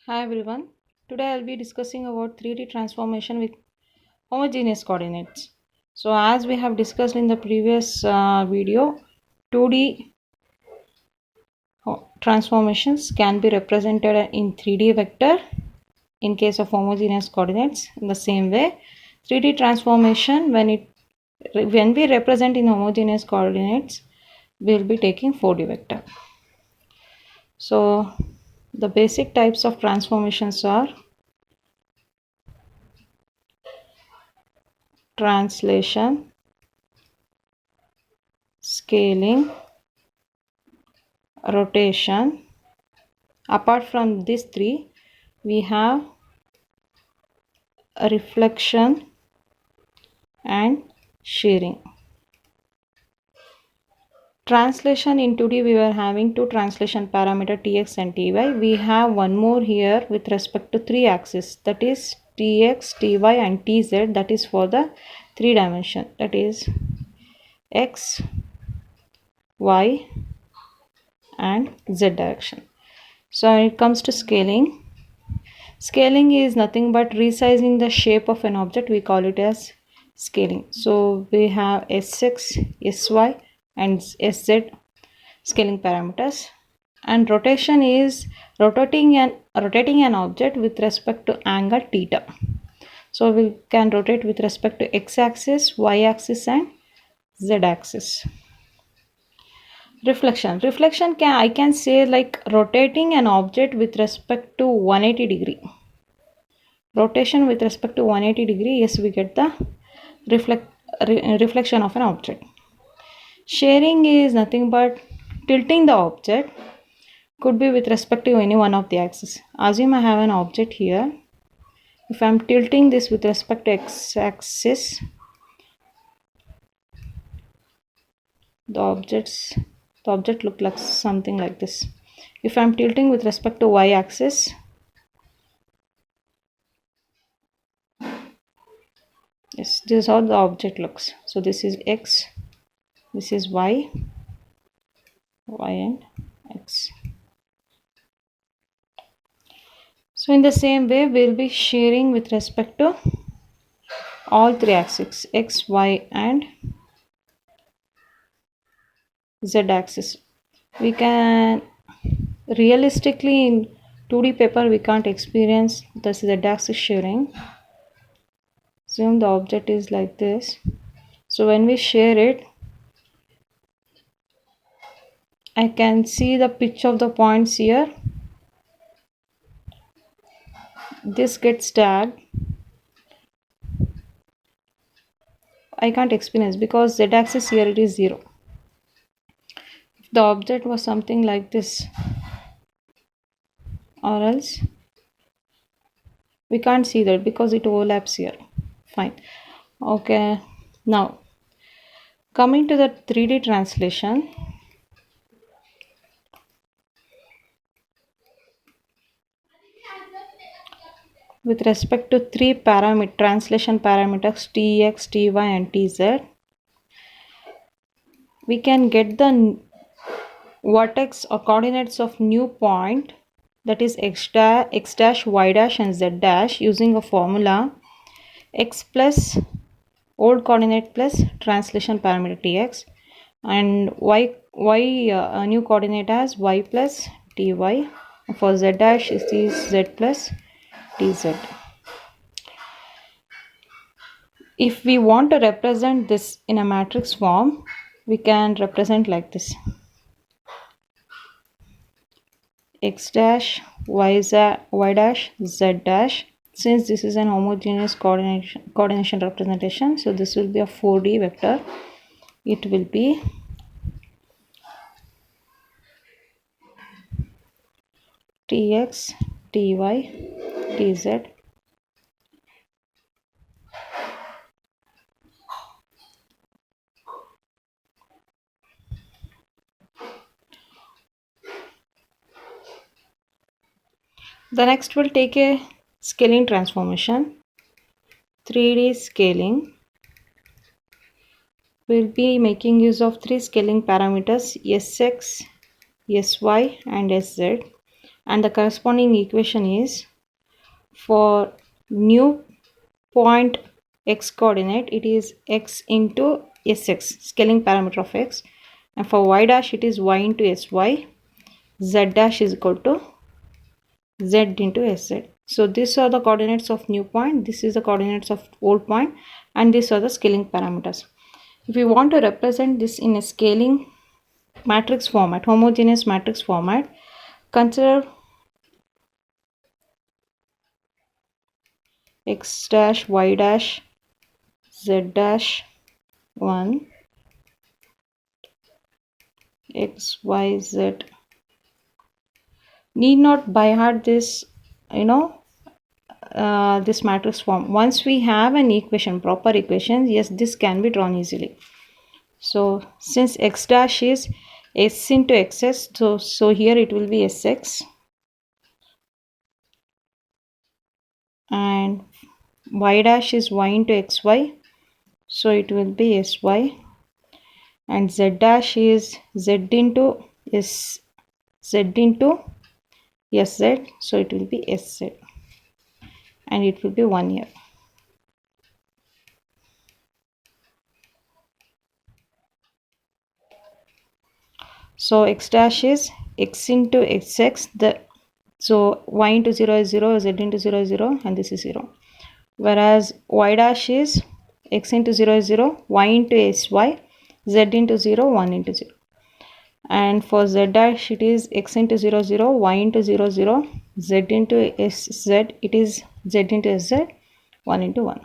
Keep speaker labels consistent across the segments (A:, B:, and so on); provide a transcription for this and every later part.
A: Hi everyone. Today I'll be discussing about 3D transformation with homogeneous coordinates. So as we have discussed in the previous video, 2D transformations can be represented in 3D vector in case of homogeneous coordinates. In the same way, 3D transformation when we represent in homogeneous coordinates, we'll be taking 4D vector. So the basic types of transformations are translation, scaling, rotation. Apart from these three, we have a reflection and shearing. Translation in 2D, we were having two translation parameter tx and ty. We have one more here with respect to three axes, that is tx, ty and tz, that is for the three dimension, that is x, y and z direction. So when it comes to scaling, scaling is nothing but resizing the shape of an object. We call it as scaling. So we have sx, sy and sz scaling parameters, and rotation is rotating an object with respect to angle theta. So we can rotate with respect to x-axis, y-axis and z-axis. Reflection I can say like rotating an object with respect to 180 degree. Rotation with respect to 180 degree, yes, we get the reflection of an object. Shearing is nothing but tilting the object, could be with respect to any one of the axes. Assume I have an object here. If I am tilting this with respect to x-axis, the object look like something like this. If I am tilting with respect to y-axis, yes, this is how the object looks. So this is x, this is y and x. So in the same way, we'll be shearing with respect to all three axes, x, y and z axis. We can realistically in 2D paper we can't experience the z axis shearing. Assume the object is like this. So when we shear it, I can see the pitch of the points here. This gets tagged. I can't experience because z axis here it is 0. If the object was something like this, or else we can't see that because it overlaps here. Fine. Okay, now coming to the 3D translation. With respect to three translation parameters tx, ty and tz, we can get the vertex or coordinates of new point, that is x dash, y dash and z dash, using a formula x plus old coordinate plus translation parameter tx, and y new coordinate as y plus ty. For z dash it is z plus tz. If we want to represent this in a matrix form, we can represent like this: x dash, y dash, z dash. Since this is an homogeneous coordination representation, so this will be a 4D vector. It will be tx, ty, tz. The next will take a scaling transformation. 3D scaling. We'll be making use of three scaling parameters: sx, sy and sz, and the corresponding equation is for new point x coordinate, it is x into sx, scaling parameter of x, and for y dash it is y into sy, z dash is equal to z into sz. So these are the coordinates of new point, this is the coordinates of old point, and these are the scaling parameters. If we want to represent this in a scaling matrix format, homogeneous matrix format, consider x dash, y dash, z dash 1, x, y, z. Need not by heart this, this matrix form. Once we have an equation, proper equation, yes, this can be drawn easily. So since x dash is s into xs, so here it will be sx, and y dash is y into xy, so it will be sy, and z dash is z into sz, so it will be sz, and it will be 1 here. So x dash is x into xx, so y into 0 is 0, z into 0 is 0, and this is 0. Whereas y dash is x into 0 is 0, y into sy, z into 0, 1 into 0. And for z dash it is x into 0 0, y into 0 0, z into sz, it is z into sz, 1 into 1.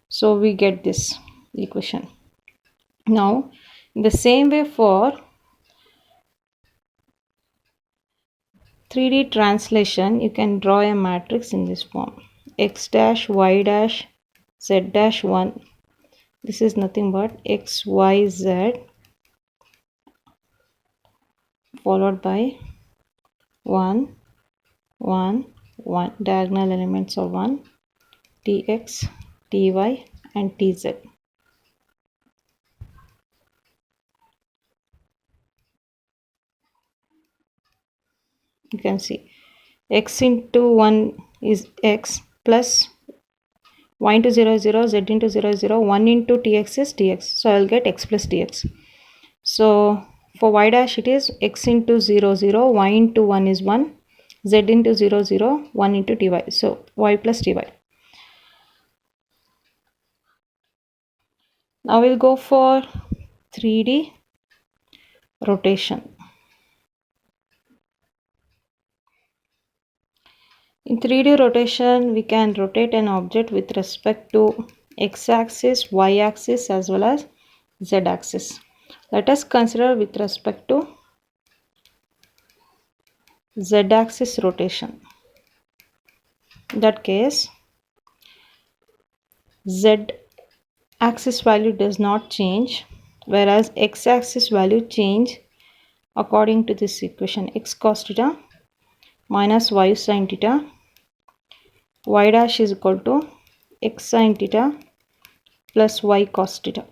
A: So we get this equation. Now in the same way for 3D translation, you can draw a matrix in this form: x dash, y dash, z dash 1. This is nothing but x, y, z followed by 1, 1, 1. Diagonal elements are 1, tx, ty, and tz. You can see x into 1 is x plus y into 0 is 0, z into 0 is 0, 1 into tx is tx. So I will get x plus tx. So for y dash it is x into 0 0, y into 1 is 1, z into 0 0, 1 into ty. So y plus ty. Now we'll go for 3D rotation. In 3D rotation, we can rotate an object with respect to x-axis, y-axis as well as z-axis. Let us consider with respect to z-axis rotation. In that case, z-axis value does not change, whereas x-axis value change according to this equation: x cos theta minus y sin theta, y dash is equal to x sin theta plus y cos theta.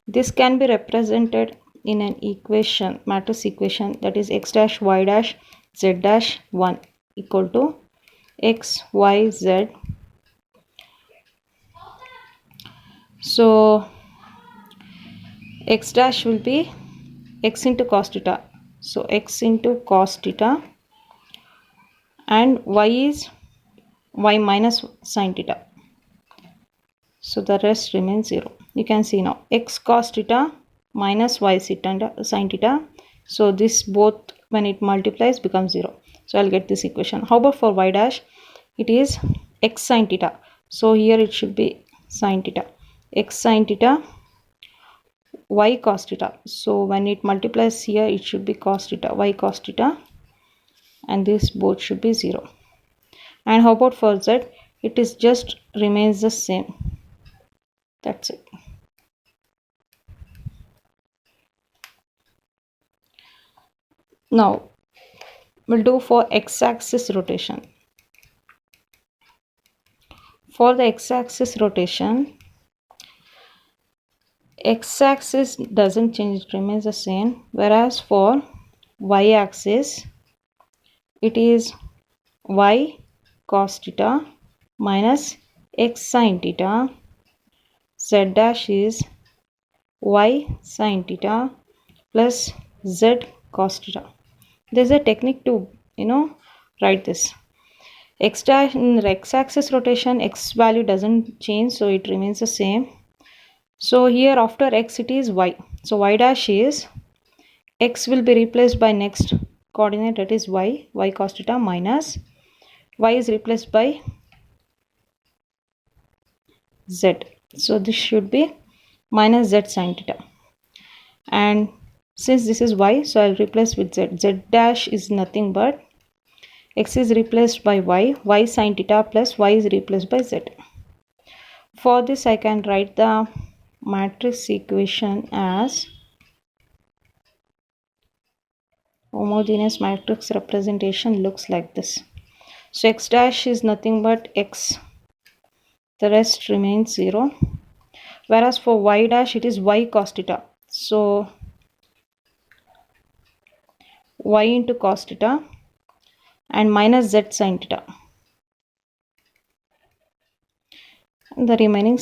A: This can be represented in an equation, matrix equation, that is x dash, y dash, z dash 1 equal to x, y, z. So x dash will be x into cos theta, so x into cos theta, and y is y minus sin theta, so the rest remains 0. You can see now x cos theta minus y sin theta, so this both when it multiplies becomes 0. So I'll get this equation. How about for y dash? It is x sin theta, so here it should be sin theta, x sin theta, y cos theta, so when it multiplies here it should be cos theta, y cos theta, and this both should be 0. And how about for z? It is just remains the same. That's it. Now we'll do for x-axis rotation. For the x-axis rotation, x-axis doesn't change, it remains the same, whereas for y axis, it is y cos theta minus x sin theta. Z dash is y sin theta plus z cos theta. There's a technique to write this. X dash in x axis rotation, x value doesn't change, so it remains the same. So here after x it is y, so y dash is, x will be replaced by next coordinate, that is y cos theta, minus y is replaced by z, so this should be minus z sin theta. And since this is y, so I'll replace with z. Z dash is nothing but x is replaced by y sin theta plus y is replaced by z. For this I can write the matrix equation as homogeneous matrix representation looks like this. So x dash is nothing but x, the rest remains 0, whereas for y dash it is y cos theta, so y into cos theta and minus z sin theta, and the remaining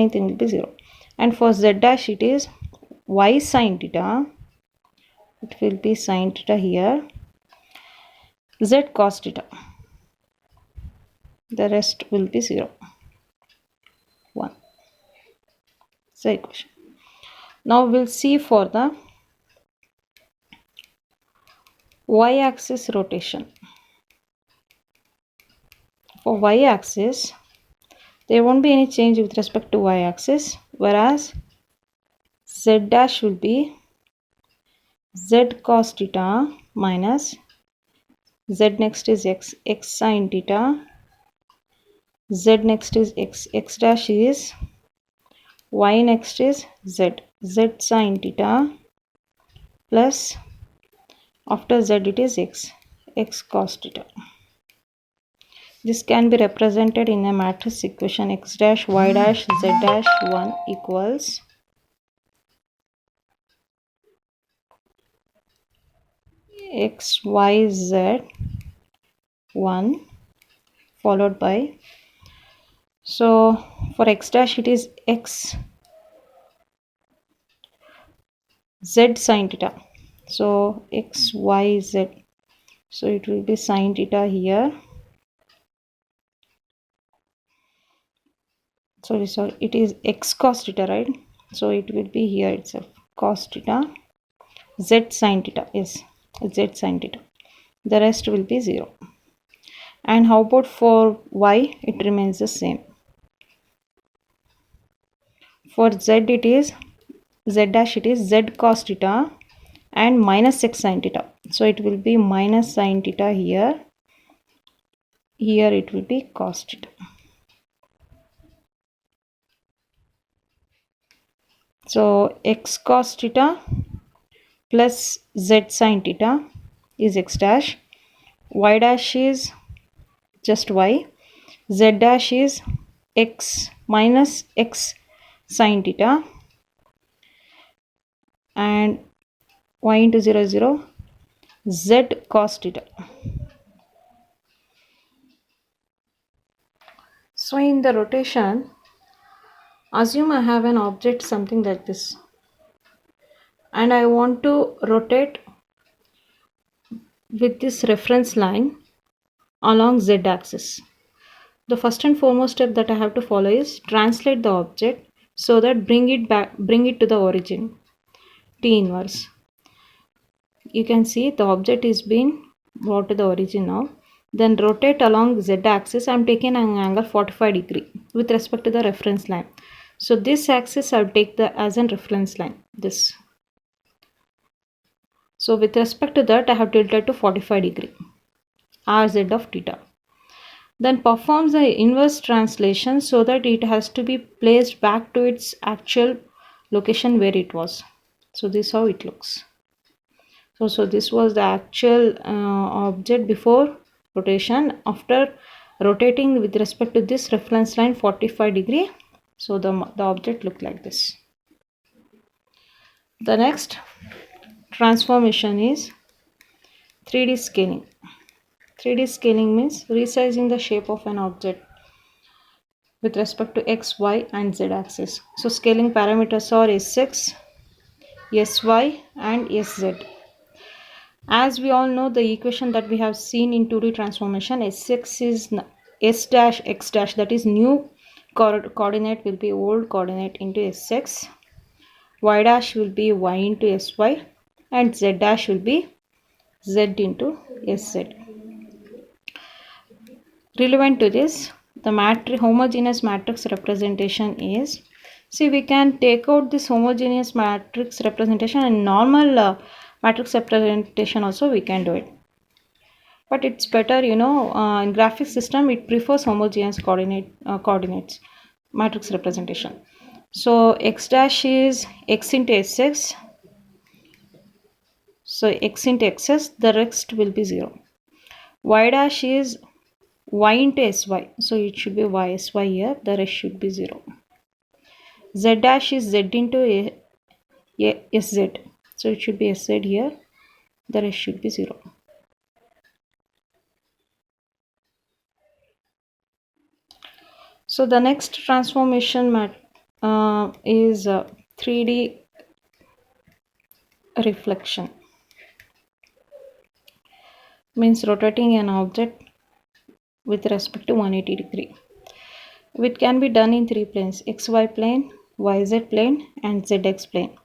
A: thing will be 0. And for z dash it is y sin theta, it will be sin theta here, z cos theta, the rest will be 0, 1. So equation. Now we'll see for the y axis rotation. For y axis there won't be any change with respect to y axis, whereas z dash will be z cos theta minus z next is x sin theta, z next is x dash is y next is z sin theta plus after z it is x cos theta. This can be represented in a matrix equation x dash y dash z dash 1 equals x y z 1 followed by, so for x dash it is x z sin theta, so x y z, so it will be sin theta here, sorry it is x cos theta, right? So it will be here itself cos theta, z sin theta is z sin theta, the rest will be 0. And how about for y? It remains the same. For z it is z dash, it is z cos theta and minus x sin theta, so it will be minus sin theta here, it will be cos theta. So x cos theta plus z sin theta is x dash, y dash is just y, z dash is x minus x sin theta, and y into 0 0 z cos theta. So in the rotation, assume I have an object something like this and I want to rotate with this reference line along z axis. The first and foremost step that I have to follow is translate the object so that bring it to the origin, T inverse. You can see the object is being brought to the origin now. Then rotate along z axis. I am taking an angle 45 degree with respect to the reference line. So this axis I will take as a reference line, this. So with respect to that I have tilted to 45 degree, RZ of theta. Then performs the inverse translation so that it has to be placed back to its actual location where it was. So this is how it looks. So this was the actual object before rotation. After rotating with respect to this reference line 45 degree, so the object looked like this. The next, transformation is 3D scaling. 3D scaling means resizing the shape of an object with respect to x, y and z axis. So scaling parameters are sx, sy and sz. As we all know, the equation that we have seen in 2D transformation, sx is s dash x dash, that is new coordinate will be old coordinate into sx, y dash will be y into sy and z dash will be z into sz. Relevant to this, the homogeneous matrix representation is, see, we can take out this homogeneous matrix representation and normal matrix representation also we can do it, but it's better, in graphics system it prefers homogeneous coordinates matrix representation. So x dash is x into sx, so x into xs, the rest will be 0. Y dash is y into sy, so it should be sy here, the rest should be 0. Z dash is z into sz, so it should be sz here, the rest should be 0. So the next transformation is 3D reflection. Means rotating an object with respect to 180 degree. It can be done in 3 planes: xy plane, yz plane and zx plane.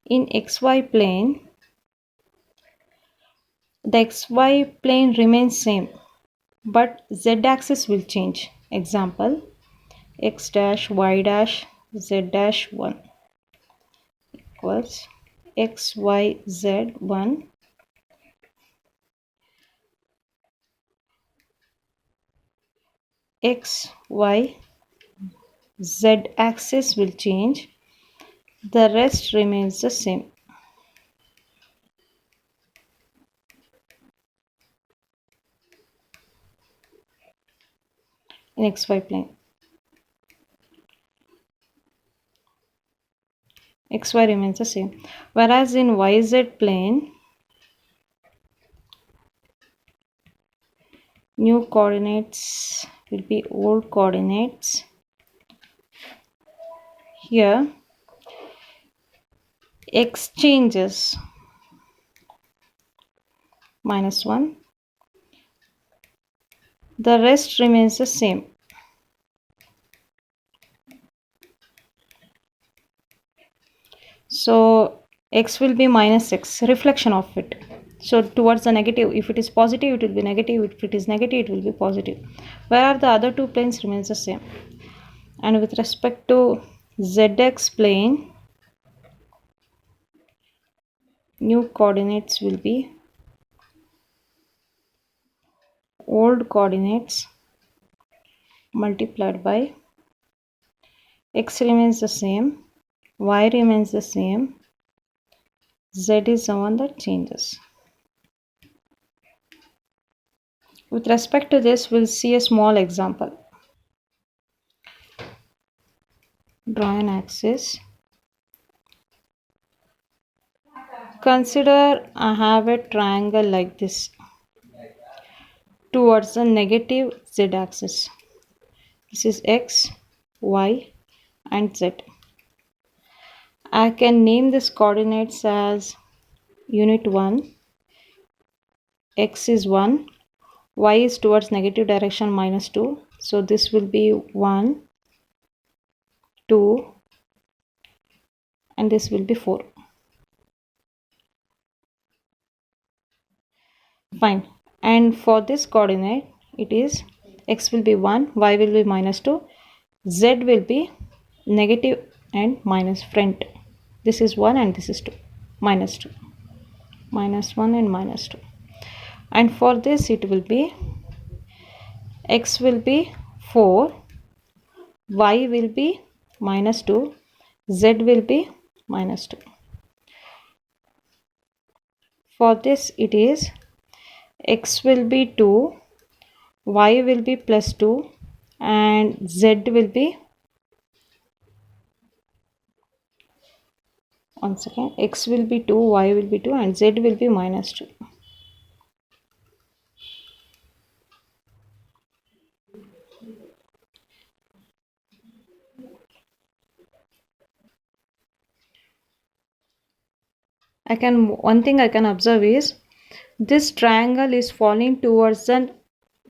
A: In xy plane, the xy plane remains same, but z axis will change. Example, x dash y dash z dash 1 equals x y z 1 x y z axis will change, the rest remains the same. In xy plane, xy remains the same, whereas in yz plane, new coordinates will be old coordinates. Here x changes -1, the rest remains the same. So x will be -x, reflection of it. So towards the negative, if it is positive it will be negative, if it is negative it will be positive, where the other two planes remains the same. And with respect to zx plane, new coordinates will be old coordinates multiplied by x remains the same, y remains the same, z is the one that changes. With respect to this, we'll see a small example. Draw an axis. Consider I have a triangle like this towards the negative z axis. This is x, y and z. I can name this coordinates as unit 1, x is 1, y is towards negative direction -2, so this will be 1, 2 and this will be 4. Fine. And for this coordinate, it is x will be 1, y will be -2, z will be negative and minus front. This is 1 and this is 2, -2, -1 and -2. And for this it will be x will be 4, y will be -2, z will be -2. For this it is x will be 2, y will be +2 and z will be One second, x will be 2, y will be 2, and z will be minus 2. One thing I can observe is this triangle is falling towards the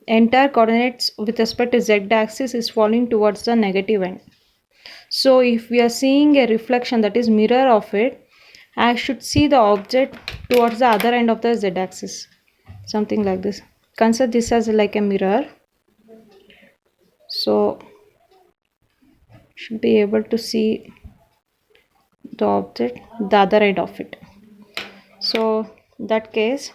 A: entire coordinates with respect to z axis is falling towards the negative end. So if we are seeing a reflection, that is mirror of it, I should see the object towards the other end of the z axis, something like this. Consider this as like a mirror, so should be able to see the object the other end of it. So in that case,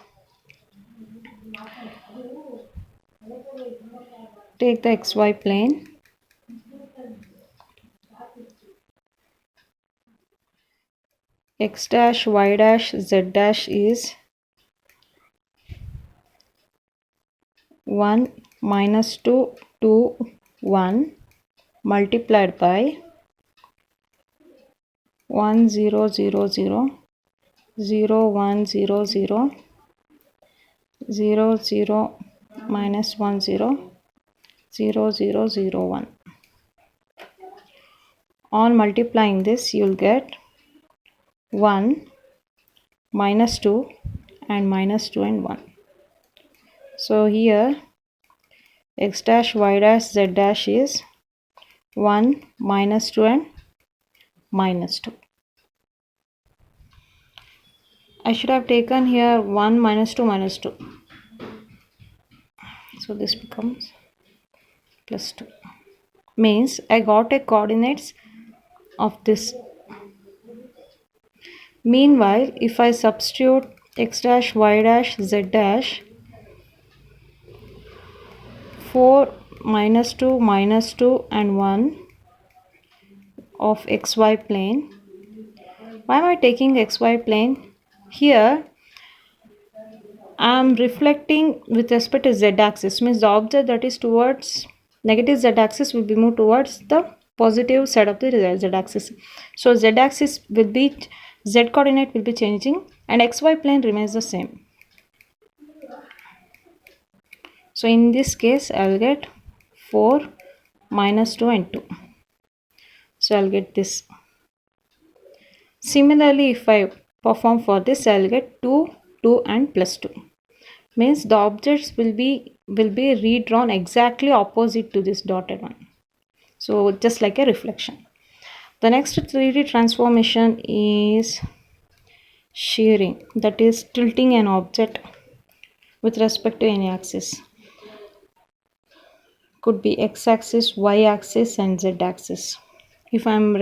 A: take the xy plane, x dash y dash z dash is 1 minus 2 2 1 multiplied by 1 0 0 0 0 1 0 0 0 0 minus 1 0 0 0 0 1. On multiplying this, you will get 1 minus 2 and minus 2 and 1. So here x dash y dash z dash is 1 minus 2 and minus 2. I should have taken here 1 minus 2 minus 2. So this becomes plus 2. Means I got a coordinates of this. Meanwhile, if I substitute x dash y dash z dash 4 minus 2 minus 2 and 1 of xy plane. Why am I taking xy plane? Here I am reflecting with respect to z axis, means the object that is towards negative z axis will be moved towards the positive side of the z axis. So z axis will be, z coordinate will be changing and xy plane remains the same. So in this case I will get 4 minus 2 and 2. So I will get this. Similarly, if I perform for this, I will get 2, 2 and plus 2. Means the objects will be redrawn exactly opposite to this dotted one. So just like a reflection. The next 3D transformation is shearing, that is tilting an object with respect to any axis. Could be x-axis, y-axis and z-axis. If I am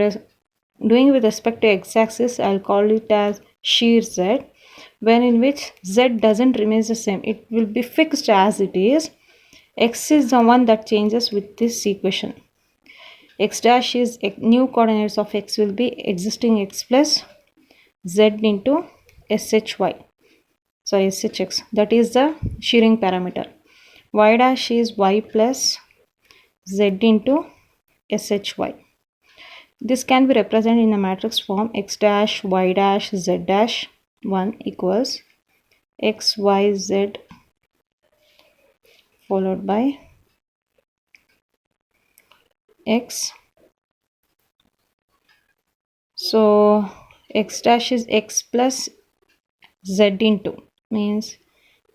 A: doing with respect to x-axis, I will call it as shear z, when in which z doesn't remain the same, it will be fixed as it is. X is the one that changes with this equation. X dash is new coordinates of x will be existing x plus z into shy, sorry shx, that is the shearing parameter. Y dash is y plus z into shy. This can be represented in a matrix form: x dash y dash z dash 1 equals x y z followed by x. So x dash is x plus z into, means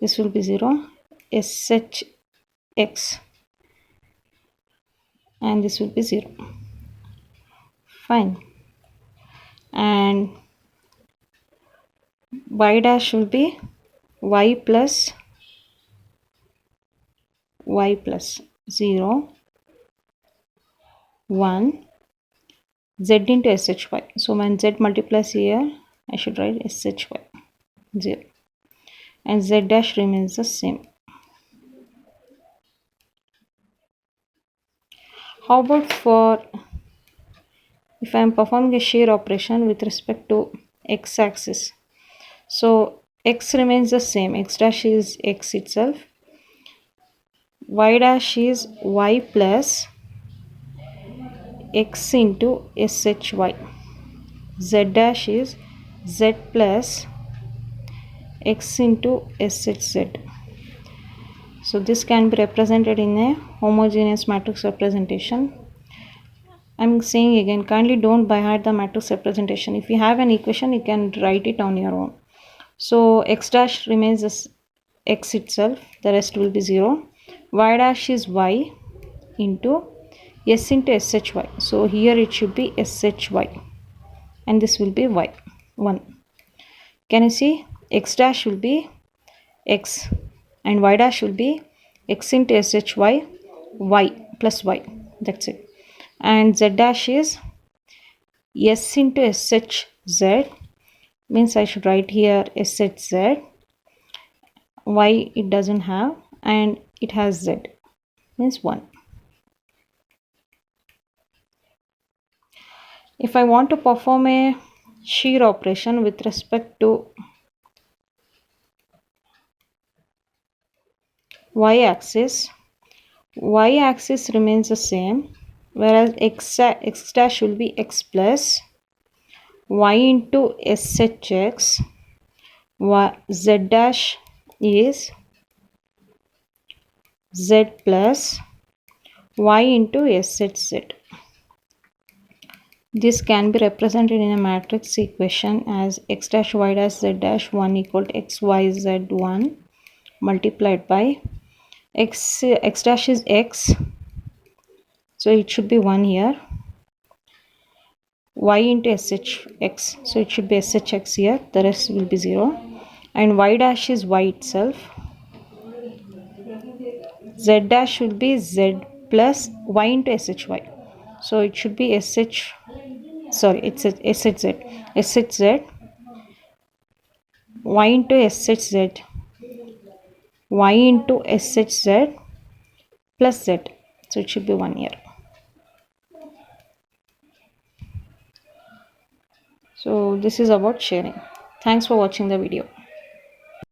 A: this will be 0, shx, and this will be 0. Fine. And y dash will be y plus 0 1 z into shy. So when z multiplies here, I should write shy 0, and z dash remains the same. How about for if I am performing a shear operation with respect to x-axis? So x remains the same, x dash is x itself, y dash is y plus x into shy, z dash is z plus x into shz. So this can be represented in a homogeneous matrix representation. I'm saying again, kindly don't by heart the matrix representation. If you have an equation, you can write it on your own. So x dash remains as x itself, the rest will be 0. Y dash is y into s into shy. So here it should be shy and this will be y 1. Can you see? X dash will be x and y dash will be x into shy y plus y. That's it. And z dash is s into shz, means I should write here shz. Y it doesn't have and it has z, means 1. If I want to perform a shear operation with respect to y-axis remains the same, whereas x dash will be x plus y into shx, z dash is z plus y into shz. This can be represented in a matrix equation as x dash y dash z dash 1 equal to x y z 1 multiplied by x dash is x, so it should be 1 here, y into shx, so it should be shx here, the rest will be 0, and y dash is y itself, z dash will be z plus y into shy, so it should be it's shz y into shz y into shz plus z, so it should be 1 here. So this is about sharing. Thanks for watching the video.